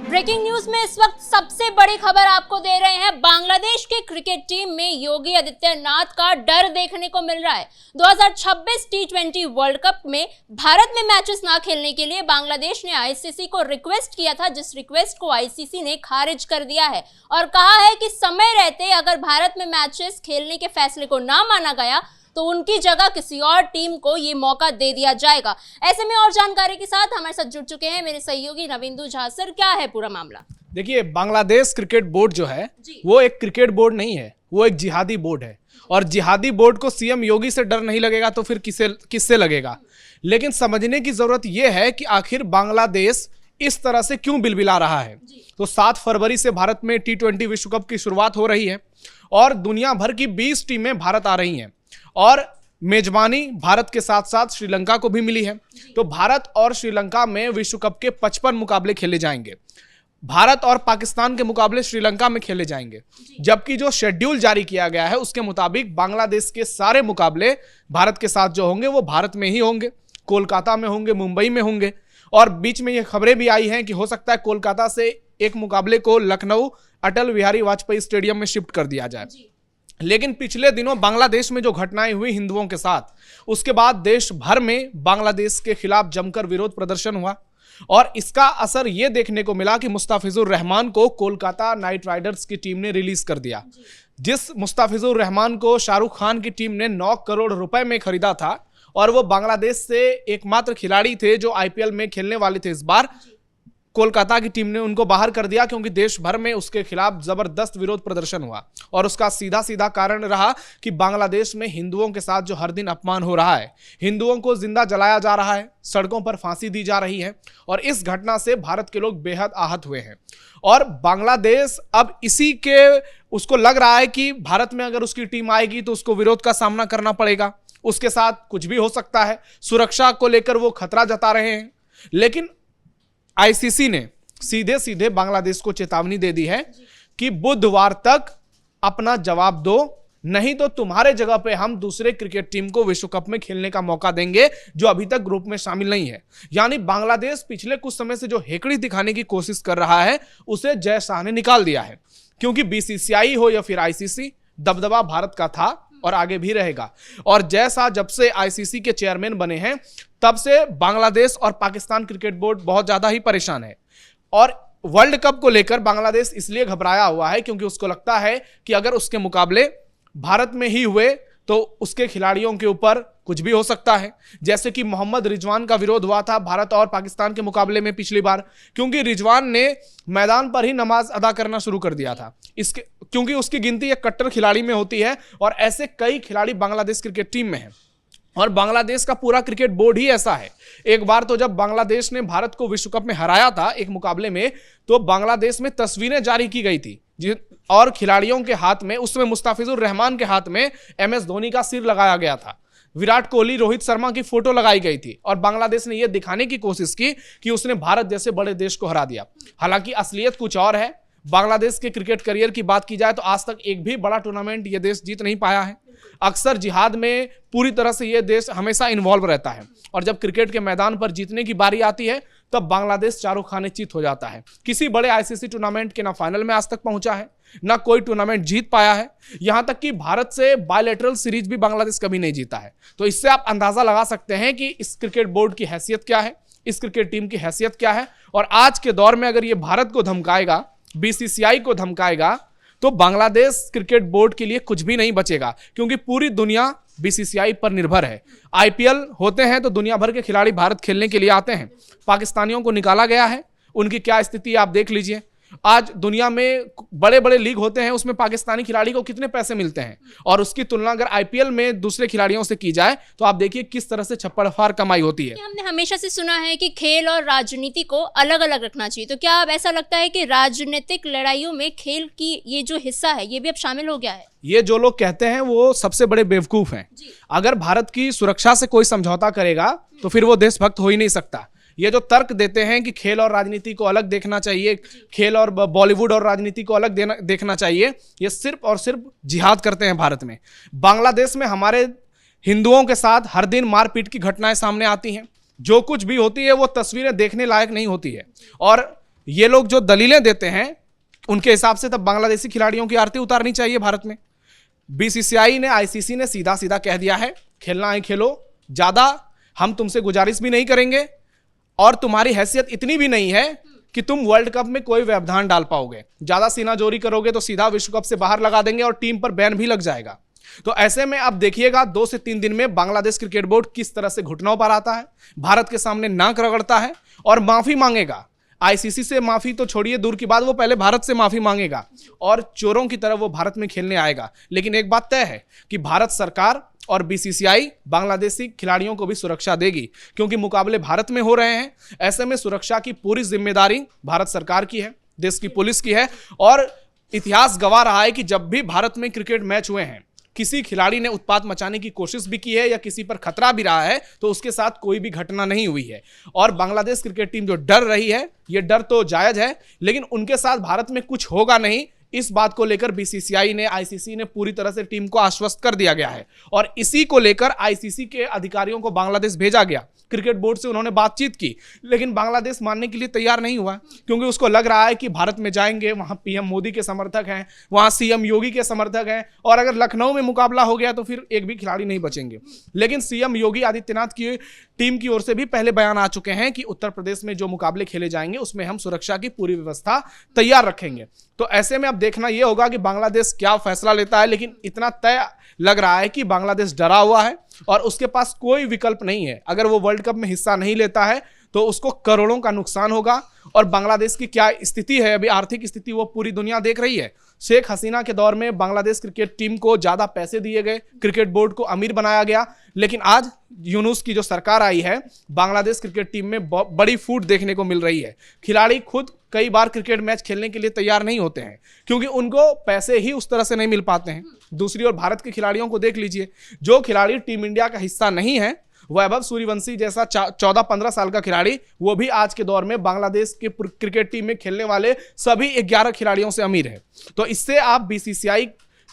Breaking news में इस वक्त सबसे बड़ी खबर आपको दे रहे हैं। बांग्लादेश की क्रिकेट टीम में योगी आदित्यनाथ का डर देखने को मिल रहा है। 2026 टी20 वर्ल्ड कप में भारत में मैचेस ना खेलने के लिए बांग्लादेश ने आईसीसी को रिक्वेस्ट किया था, जिस रिक्वेस्ट को आईसीसी ने खारिज कर दिया है और कहा है कि समय रहते अगर भारत में मैचेस खेलने के फैसले को ना माना गया तो उनकी जगह किसी और टीम को ये मौका दे दिया जाएगा। ऐसे में और जानकारी के साथ हमारे साथ जुड़ चुके हैं मेरे सहयोगी नविंदु झा। सर, क्या है पूरा मामला? देखिए, बांग्लादेश क्रिकेट बोर्ड जो है वो एक क्रिकेट बोर्ड नहीं है, वो एक जिहादी बोर्ड है। और जिहादी बोर्ड को सीएम योगी से डर नहीं लगेगा तो फिर किससे लगेगा। लेकिन समझने की जरूरत यह है कि आखिर बांग्लादेश इस तरह से क्यों बिलबिला रहा है। तो 7 फरवरी से भारत में टी20 विश्व कप की शुरुआत हो रही है और दुनिया भर की 20 टीमें भारत आ रही हैं और मेजबानी भारत के साथ साथ श्रीलंका को भी मिली है। तो भारत और श्रीलंका में विश्व कप के 55 मुकाबले खेले जाएंगे। भारत और पाकिस्तान के मुकाबले श्रीलंका में खेले जाएंगे, जबकि जो शेड्यूल जारी किया गया है उसके मुताबिक बांग्लादेश के सारे मुकाबले भारत के साथ जो होंगे वो भारत में ही होंगे, कोलकाता में होंगे, मुंबई में होंगे। और बीच में ये खबरें भी आई हैं कि हो सकता है कोलकाता से एक मुकाबले को लखनऊ अटल बिहारी वाजपेयी स्टेडियम में शिफ्ट कर दिया जाए। लेकिन पिछले दिनों बांग्लादेश में जो घटनाएं हुई हिंदुओं के साथ, उसके बाद देश भर में बांग्लादेश के खिलाफ जमकर विरोध प्रदर्शन हुआ और इसका असर यह देखने को मिला कि मुस्ताफिजुर रहमान को कोलकाता नाइट राइडर्स की टीम ने रिलीज कर दिया। जिस मुस्ताफिजुर रहमान को शाहरुख खान की टीम ने 9 करोड़ रुपए में खरीदा था और वो बांग्लादेश से एकमात्र खिलाड़ी थे जो आईपीएल में खेलने वाले थे, इस बार कोलकाता की टीम ने उनको बाहर कर दिया क्योंकि देश भर में उसके खिलाफ जबरदस्त विरोध प्रदर्शन हुआ। और उसका सीधा सीधा कारण रहा कि बांग्लादेश में हिंदुओं के साथ जो हर दिन अपमान हो रहा है, हिंदुओं को जिंदा जलाया जा रहा है, सड़कों पर फांसी दी जा रही है और इस घटना से भारत के लोग बेहद आहत हुए हैं। और बांग्लादेश अब इसी के उसको लग रहा है कि भारत में अगर उसकी टीम आएगी तो उसको विरोध का सामना करना पड़ेगा, उसके साथ कुछ भी हो सकता है, सुरक्षा को लेकर वो खतरा जता रहे हैं। लेकिन आईसीसी ने सीधे सीधे बांग्लादेश को चेतावनी दे दी है कि बुधवार तक अपना जवाब दो, नहीं तो तुम्हारे जगह पे हम दूसरे क्रिकेट टीम को विश्व कप में खेलने का मौका देंगे जो अभी तक ग्रुप में शामिल नहीं है। यानी बांग्लादेश पिछले कुछ समय से जो हेकड़ी दिखाने की कोशिश कर रहा है उसे जय शाह ने निकाल दिया है, क्योंकि बीसीसीआई हो या फिर आईसीसी, दबदबा भारत का था और आगे भी रहेगा। और जय शाह जब से आईसीसी के चेयरमैन बने हैं तब से बांग्लादेश और पाकिस्तान क्रिकेट बोर्ड बहुत ज्यादा ही परेशान है। और वर्ल्ड कप को लेकर बांग्लादेश इसलिए घबराया हुआ है क्योंकि उसको लगता है कि अगर उसके मुकाबले भारत में ही हुए तो उसके खिलाड़ियों के ऊपर कुछ भी हो सकता है। जैसे कि मोहम्मद रिजवान का विरोध हुआ था भारत और पाकिस्तान के मुकाबले में पिछली बार, क्योंकि रिजवान ने मैदान पर ही नमाज अदा करना शुरू कर दिया था, इसके क्योंकि उसकी गिनती एक कट्टर खिलाड़ी में होती है और ऐसे कई खिलाड़ी बांग्लादेश क्रिकेट टीम में हैं। और बांग्लादेश का पूरा क्रिकेट बोर्ड ही ऐसा है। एक बार तो जब बांग्लादेश ने भारत को विश्व कप में हराया था एक मुकाबले में, तो बांग्लादेश में तस्वीरें जारी की गई थी और खिलाड़ियों के हाथ में, उसमें मुस्ताफिजुर रहमान के हाथ में एमएस धोनी का सिर लगाया गया था, विराट कोहली, रोहित शर्मा की फोटो लगाई गई थी और बांग्लादेश ने यह दिखाने की कोशिश की कि उसने भारत जैसे बड़े देश को हरा दिया। हालांकि असलियत कुछ और है। बांग्लादेश के क्रिकेट करियर की बात की जाए तो आज तक एक भी बड़ा टूर्नामेंट यह देश जीत नहीं पाया है। अक्सर जिहाद में पूरी तरह से यह देश हमेशा इन्वॉल्व रहता है और जब क्रिकेट के मैदान पर जीतने की बारी आती है तब बांग्लादेश चारों खाने चित हो जाता है। किसी बड़े आईसीसी टूर्नामेंट के ना फाइनल में आज तक पहुंचा है, ना कोई टूर्नामेंट जीत पाया है। यहां तक कि भारत से बायलैटरल सीरीज भी बांग्लादेश कभी नहीं जीता है। तो इससे आप अंदाजा लगा सकते हैं कि इस क्रिकेट बोर्ड की हैसियत क्या है, इस क्रिकेट टीम की हैसियत क्या है। और आज के दौर में अगर ये भारत को धमकाएगा, बीसीसीआई को धमकाएगा, तो बांग्लादेश क्रिकेट बोर्ड के लिए कुछ भी नहीं बचेगा, क्योंकि पूरी दुनिया बीसीसीआई पर निर्भर है। आईपीएल होते हैं तो दुनिया भर के खिलाड़ी भारत खेलने के लिए आते हैं। पाकिस्तानियों को निकाला गया है, उनकी क्या स्थिति आप देख लीजिए। आज दुनिया में बड़े बड़े लीग होते हैं, उसमें पाकिस्तानी खिलाड़ी को कितने पैसे मिलते हैं और उसकी तुलना अगर आईपीएल में दूसरे खिलाड़ियों से की जाए तो आप देखिए किस तरह से छप्पड़फाड़ कमाई होती है। हमने हमेशा से सुना है कि खेल और राजनीति को अलग अलग रखना चाहिए, तो क्या अब ऐसा लगता है कि राजनीतिक लड़ाइयों में खेल की ये जो हिस्सा है ये भी अब शामिल हो गया है? ये जो लोग कहते हैं वो सबसे बड़े बेवकूफ हैं। अगर भारत की सुरक्षा से कोई समझौता करेगा तो फिर वो देशभक्त हो ही नहीं सकता। ये जो तर्क देते हैं कि खेल और राजनीति को अलग देखना चाहिए, खेल और बॉलीवुड और राजनीति को अलग देखना चाहिए, ये सिर्फ और सिर्फ जिहाद करते हैं भारत में। बांग्लादेश में हमारे हिंदुओं के साथ हर दिन मारपीट की घटनाएं सामने आती हैं। जो कुछ भी होती है वो तस्वीरें देखने लायक नहीं होती है। और ये लोग जो दलीलें देते हैं उनके हिसाब से तब बांग्लादेशी खिलाड़ियों की आरती उतारनी चाहिए भारत में। बीसीसीआई ने, आईसीसी ने सीधा सीधा कह दिया है खेलना है खेलो, ज्यादा हम तुमसे गुजारिश भी नहीं करेंगे और तुम्हारी हैसियत इतनी भी नहीं है कि तुम वर्ल्ड कप में कोई व्यवधान डाल पाओगे। ज्यादा सीनाजोरी करोगे तो सीधा विश्व कप से बाहर लगा देंगे और टीम पर बैन भी लग जाएगा। तो ऐसे में अब देखिएगा 2 से 3 दिन में बांग्लादेश क्रिकेट बोर्ड किस तरह से घुटनों पर आता है, भारत के सामने नाक रगड़ता है और माफी मांगेगा। आईसीसी से माफी तो छोड़िए दूर की बात, वो पहले भारत से माफी मांगेगा और चोरों की तरह वो भारत में खेलने आएगा। लेकिन एक बात तय है कि भारत सरकार और बीसीसीआई बांग्लादेशी खिलाड़ियों को भी सुरक्षा देगी, क्योंकि मुकाबले भारत में हो रहे हैं। ऐसे में सुरक्षा की पूरी जिम्मेदारी भारत सरकार की है, देश की पुलिस की है। और इतिहास गवाह रहा है कि जब भी भारत में क्रिकेट मैच हुए हैं, किसी खिलाड़ी ने उत्पात मचाने की कोशिश भी की है या किसी पर खतरा भी रहा है, तो उसके साथ कोई भी घटना नहीं हुई है। और बांग्लादेश क्रिकेट टीम जो डर रही है, ये डर तो जायज है, लेकिन उनके साथ भारत में कुछ होगा नहीं, इस बात को लेकर बीसीसीआई ने, आईसीसी ने पूरी तरह से टीम को आश्वस्त कर दिया गया है। और इसी को लेकर आईसीसी के अधिकारियों को बांग्लादेश भेजा गया। क्रिकेट बोर्ड से उन्होंने बातचीत की, लेकिन बांग्लादेश मानने के लिए तैयार नहीं हुआ, क्योंकि उसको लग रहा है कि भारत में जाएंगे, वहां पीएम मोदी के समर्थक हैं, वहां सीएम योगी के समर्थक हैं, और अगर लखनऊ में मुकाबला हो गया तो फिर एक भी खिलाड़ी नहीं बचेंगे। लेकिन सीएम योगी आदित्यनाथ की टीम की ओर से भी पहले बयान आ चुके हैं कि उत्तर प्रदेश में जो मुकाबले खेले जाएंगे उसमें हम सुरक्षा की पूरी व्यवस्था तैयार रखेंगे। तो ऐसे में अब देखना यह होगा कि बांग्लादेश क्या फैसला लेता है, लेकिन इतना तय लग रहा है कि बांग्लादेश डरा हुआ है और उसके पास कोई विकल्प नहीं है। अगर वो वर्ल्ड कप में हिस्सा नहीं लेता है तो उसको करोड़ों का नुकसान होगा। और बांग्लादेश की क्या स्थिति है, अभी आर्थिक स्थिति वो पूरी दुनिया देख रही है। शेख हसीना के दौर में बांग्लादेश क्रिकेट टीम को ज्यादा पैसे दिए गए, क्रिकेट बोर्ड को अमीर बनाया गया, लेकिन आज यूनुस की जो सरकार आई है, बांग्लादेश क्रिकेट टीम में बड़ी फूट देखने को मिल रही है। खिलाड़ी खुद कई बार क्रिकेट मैच खेलने के लिए तैयार नहीं होते हैं, क्योंकि उनको पैसे ही उस तरह से नहीं मिल पाते हैं। दूसरी ओर भारत के खिलाड़ियों को देख लीजिए, जो खिलाड़ी टीम इंडिया का हिस्सा नहीं है, वैभव सूर्यवंशी जैसा 14-15 साल का खिलाड़ी, वो भी आज के दौर में बांग्लादेश के क्रिकेट टीम में खेलने वाले सभी 11 खिलाड़ियों से अमीर है। तो इससे आप बीसीसीआई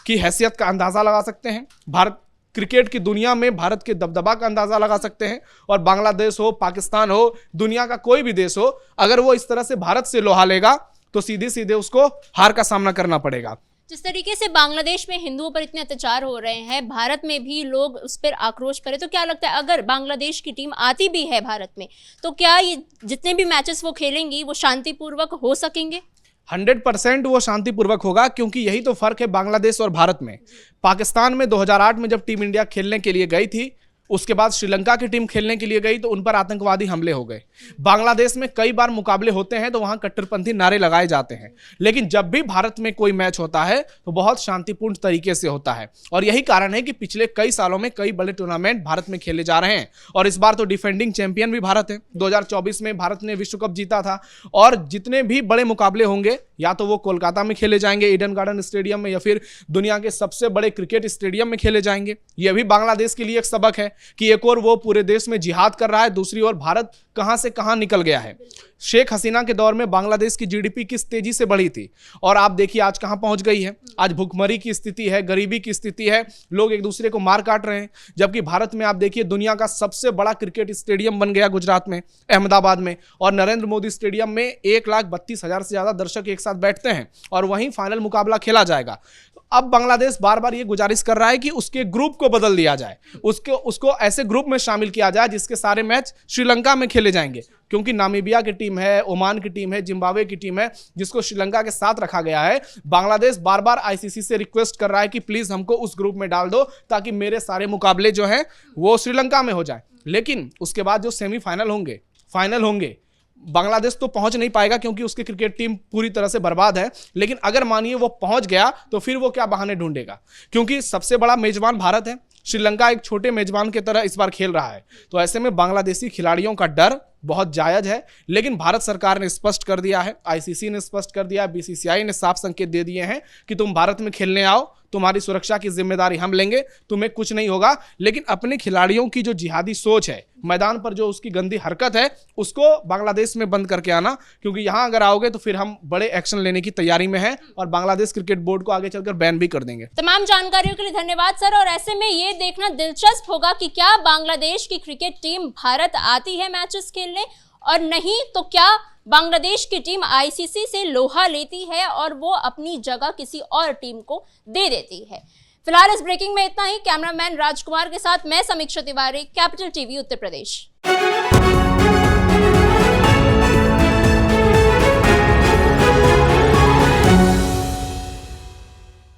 की हैसियत का अंदाजा लगा सकते हैं, भारत क्रिकेट की दुनिया में भारत के दबदबा का अंदाजा लगा सकते हैं। और बांग्लादेश हो, पाकिस्तान हो, दुनिया का कोई भी देश हो, अगर वो इस तरह से भारत से लोहा लेगा तो सीधे सीधे उसको हार का सामना करना पड़ेगा। जिस तरीके से बांग्लादेश में हिंदुओं पर इतने अत्याचार हो रहे हैं, भारत में भी लोग उस पर आक्रोश पर है, तो क्या लगता है अगर बांग्लादेश की टीम आती भी है भारत में, तो क्या ये जितने भी मैचेस वो खेलेंगी वो शांतिपूर्वक हो सकेंगे? 100% वो शांतिपूर्वक होगा, क्योंकि यही तो फर्क है बांग्लादेश और भारत में। पाकिस्तान में 2008 में जब टीम इंडिया खेलने के लिए गई थी, उसके बाद श्रीलंका की टीम खेलने के लिए गई तो उन पर आतंकवादी हमले हो गए। बांग्लादेश में कई बार मुकाबले होते हैं तो वहां कट्टरपंथी नारे लगाए जाते हैं, लेकिन जब भी भारत में कोई मैच होता है तो बहुत शांतिपूर्ण तरीके से होता है। और यही कारण है कि पिछले कई सालों में कई बड़े टूर्नामेंट भारत में खेले जा रहे हैं। और इस बार तो डिफेंडिंग चैंपियन भी भारत है। 2024 में भारत ने विश्व कप जीता था। और जितने भी बड़े मुकाबले होंगे, या तो वो कोलकाता में खेले जाएंगे ईडन गार्डन स्टेडियम में, या फिर दुनिया के सबसे बड़े क्रिकेट स्टेडियम में खेले जाएंगे। यह भी बांग्लादेश के लिए एक सबक है कि एक और वो पूरे देश में जिहाद कर रहा है, दूसरी ओर भारत कहां से कहां निकल गया है। शेख हसीना के दौर में बांग्लादेश की जीडीपी किस तेजी से बढ़ी थी, और आप देखिए आज कहां पहुंच गई है। आज भूखमरी की स्थिति है, गरीबी की स्थिति है, लोग एक दूसरे को मार काट रहे हैं। जबकि भारत में आप देखिए दुनिया का सबसे बड़ा क्रिकेट स्टेडियम बन गया गुजरात में, अहमदाबाद में, और नरेंद्र मोदी स्टेडियम में 1,32,000 से ज्यादा दर्शक एक साथ बैठते हैं और वहीं फाइनल मुकाबला खेला जाएगा। अब बांग्लादेश बार बार ये गुजारिश कर रहा है कि उसके ग्रुप को बदल दिया जाए, उसको ऐसे ग्रुप में शामिल किया जाए जिसके सारे मैच श्रीलंका में खेले जाएंगे, क्योंकि नामीबिया की टीम है, ओमान की टीम है, जिम्बाब्वे की टीम है, जिसको श्रीलंका के साथ रखा गया है। बांग्लादेश बार बार आईसीसी से रिक्वेस्ट कर रहा है कि प्लीज हमको उस ग्रुप में डाल दो ताकि मेरे सारे मुकाबले जो हैं वो श्रीलंका में हो जाए। लेकिन उसके बाद जो सेमीफाइनल होंगे, फाइनल होंगे, बांग्लादेश तो पहुंच नहीं पाएगा क्योंकि उसकी क्रिकेट टीम पूरी तरह से बर्बाद है। लेकिन अगर मानिए वो पहुंच गया तो फिर वो क्या बहाने ढूंढेगा, क्योंकि सबसे बड़ा मेजबान भारत है, श्रीलंका एक छोटे मेजबान की तरह इस बार खेल रहा है। तो ऐसे में बांग्लादेशी खिलाड़ियों का डर बहुत जायज है। लेकिन भारत सरकार ने स्पष्ट कर दिया है, आईसीसी ने स्पष्ट कर दिया, बीसीसीआई ने साफ संकेत दे दिए हैं कि तुम भारत में खेलने आओ, तुम्हारी सुरक्षा की जिम्मेदारी हम लेंगे, तुम्हें कुछ नहीं होगा। लेकिन अपने खिलाड़ियों की जो जिहादी सोच है, मैदान पर जो उसकी गंदी हरकत है, उसको बांग्लादेश में बंद करके आना, क्योंकि यहां अगर आओगे तो फिर हम बड़े एक्शन लेने की तैयारी में हैं और बांग्लादेश क्रिकेट बोर्ड को आगे चलकर बैन भी कर देंगे। तमाम जानकारियों के लिए धन्यवाद सर। और ऐसे में ये देखना दिलचस्प होगा कि क्या बांग्लादेश की क्रिकेट टीम भारत आती है मैचेस खेलने, और नहीं तो क्या बांग्लादेश की टीम आईसीसी से लोहा लेती है और वो अपनी जगह किसी और टीम को दे देती है। फिलहाल इस ब्रेकिंग में इतना ही। कैमरामैन राजकुमार के साथ मैं समीक्षा तिवारी, कैपिटल टीवी उत्तर प्रदेश।